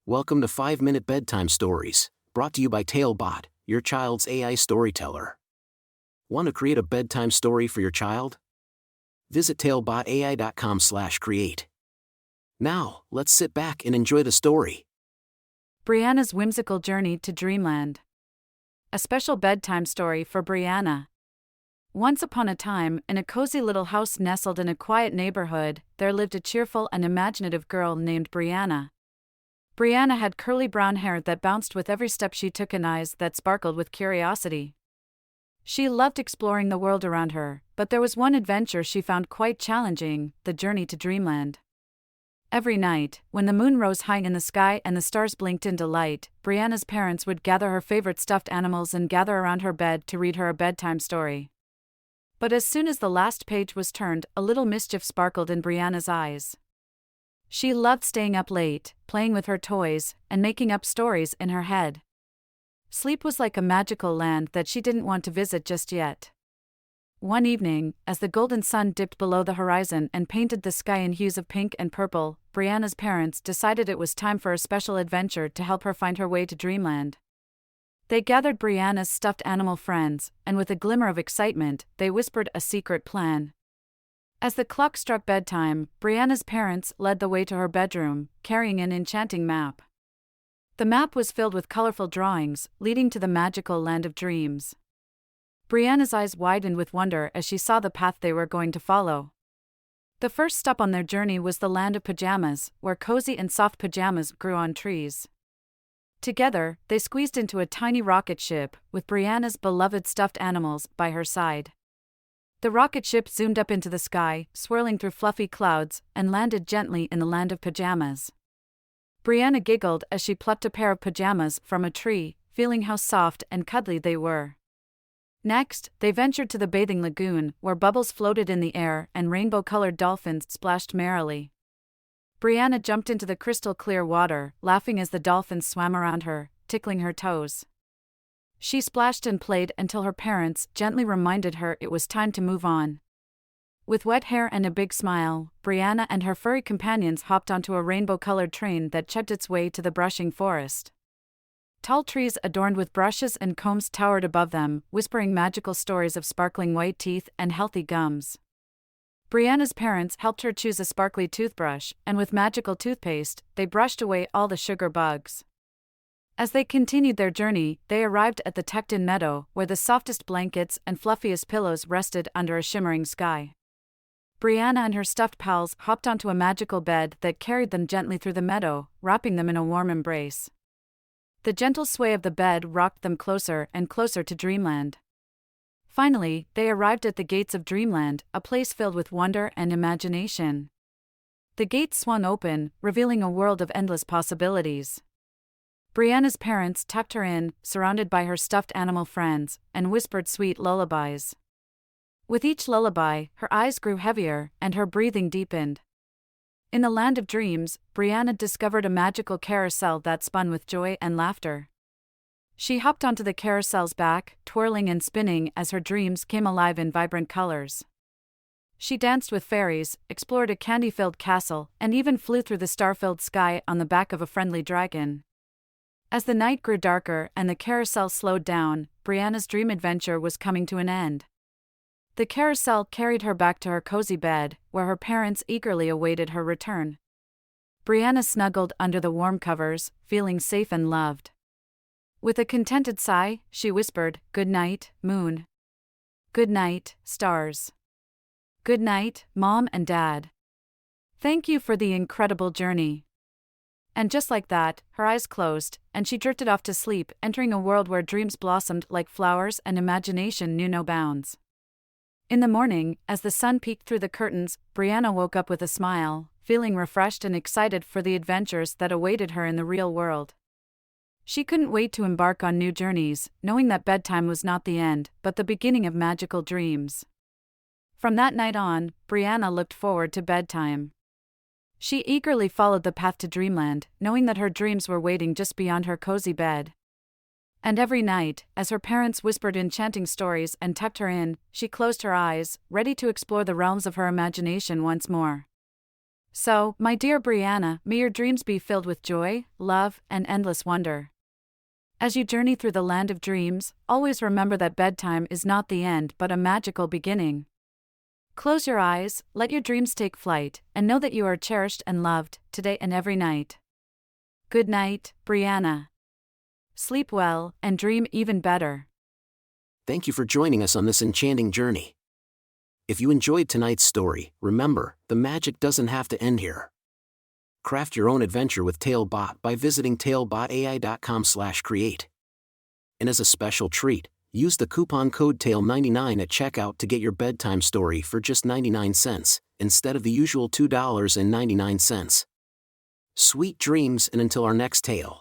Welcome to 5-Minute Bedtime Stories, brought to you by TaleBot, your child's AI storyteller. Want to create a bedtime story for your child? Visit talebotai.com/create. Now, let's sit back and enjoy the story. Briana's Whimsical Journey to Dreamland. A special bedtime story for Briana. Once upon a time, in a cozy little house nestled in a quiet neighborhood, there lived a cheerful and imaginative girl named Briana. Briana had curly brown hair that bounced with every step she took and eyes that sparkled with curiosity. She loved exploring the world around her, but there was one adventure she found quite challenging: the journey to Dreamland. Every night, when the moon rose high in the sky and the stars blinked into light, Briana's parents would gather her favorite stuffed animals and gather around her bed to read her a bedtime story. But as soon as the last page was turned, a little mischief sparkled in Briana's eyes. She loved staying up late, playing with her toys, and making up stories in her head. Sleep was like a magical land that she didn't want to visit just yet. One evening, as the golden sun dipped below the horizon and painted the sky in hues of pink and purple, Briana's parents decided it was time for a special adventure to help her find her way to Dreamland. They gathered Briana's stuffed animal friends, and with a glimmer of excitement, they whispered a secret plan. As the clock struck bedtime, Briana's parents led the way to her bedroom, carrying an enchanting map. The map was filled with colorful drawings, leading to the magical land of dreams. Briana's eyes widened with wonder as she saw the path they were going to follow. The first stop on their journey was the land of pajamas, where cozy and soft pajamas grew on trees. Together, they squeezed into a tiny rocket ship, with Briana's beloved stuffed animals by her side. The rocket ship zoomed up into the sky, swirling through fluffy clouds, and landed gently in the land of pajamas. Briana giggled as she plucked a pair of pajamas from a tree, feeling how soft and cuddly they were. Next, they ventured to the bathing lagoon, where bubbles floated in the air and rainbow-colored dolphins splashed merrily. Briana jumped into the crystal-clear water, laughing as the dolphins swam around her, tickling her toes. She splashed and played until her parents gently reminded her it was time to move on. With wet hair and a big smile, Briana and her furry companions hopped onto a rainbow-colored train that chugged its way to the brushing forest. Tall trees adorned with brushes and combs towered above them, whispering magical stories of sparkling white teeth and healthy gums. Briana's parents helped her choose a sparkly toothbrush, and with magical toothpaste, they brushed away all the sugar bugs. As they continued their journey, they arrived at the tucked-in meadow, where the softest blankets and fluffiest pillows rested under a shimmering sky. Briana and her stuffed pals hopped onto a magical bed that carried them gently through the meadow, wrapping them in a warm embrace. The gentle sway of the bed rocked them closer and closer to Dreamland. Finally, they arrived at the gates of Dreamland, a place filled with wonder and imagination. The gates swung open, revealing a world of endless possibilities. Briana's parents tucked her in, surrounded by her stuffed animal friends, and whispered sweet lullabies. With each lullaby, her eyes grew heavier, and her breathing deepened. In the land of dreams, Briana discovered a magical carousel that spun with joy and laughter. She hopped onto the carousel's back, twirling and spinning as her dreams came alive in vibrant colors. She danced with fairies, explored a candy-filled castle, and even flew through the star-filled sky on the back of a friendly dragon. As the night grew darker and the carousel slowed down, Briana's dream adventure was coming to an end. The carousel carried her back to her cozy bed, where her parents eagerly awaited her return. Briana snuggled under the warm covers, feeling safe and loved. With a contented sigh, she whispered, "Good night, moon. Good night, stars. Good night, Mom and Dad. Thank you for the incredible journey." And just like that, her eyes closed, and she drifted off to sleep, entering a world where dreams blossomed like flowers and imagination knew no bounds. In the morning, as the sun peeked through the curtains, Briana woke up with a smile, feeling refreshed and excited for the adventures that awaited her in the real world. She couldn't wait to embark on new journeys, knowing that bedtime was not the end, but the beginning of magical dreams. From that night on, Briana looked forward to bedtime. She eagerly followed the path to Dreamland, knowing that her dreams were waiting just beyond her cozy bed. And every night, as her parents whispered enchanting stories and tucked her in, she closed her eyes, ready to explore the realms of her imagination once more. So, my dear Briana, may your dreams be filled with joy, love, and endless wonder. As you journey through the land of dreams, always remember that bedtime is not the end but a magical beginning. Close your eyes, let your dreams take flight, and know that you are cherished and loved, today and every night. Good night, Briana. Sleep well, and dream even better. Thank you for joining us on this enchanting journey. If you enjoyed tonight's story, remember, the magic doesn't have to end here. Craft your own adventure with TaleBot by visiting talebotai.com/create. And as a special treat, use the coupon code TALE99 at checkout to get your bedtime story for just 99 cents, instead of the usual $2.99. Sweet dreams, and until our next tale.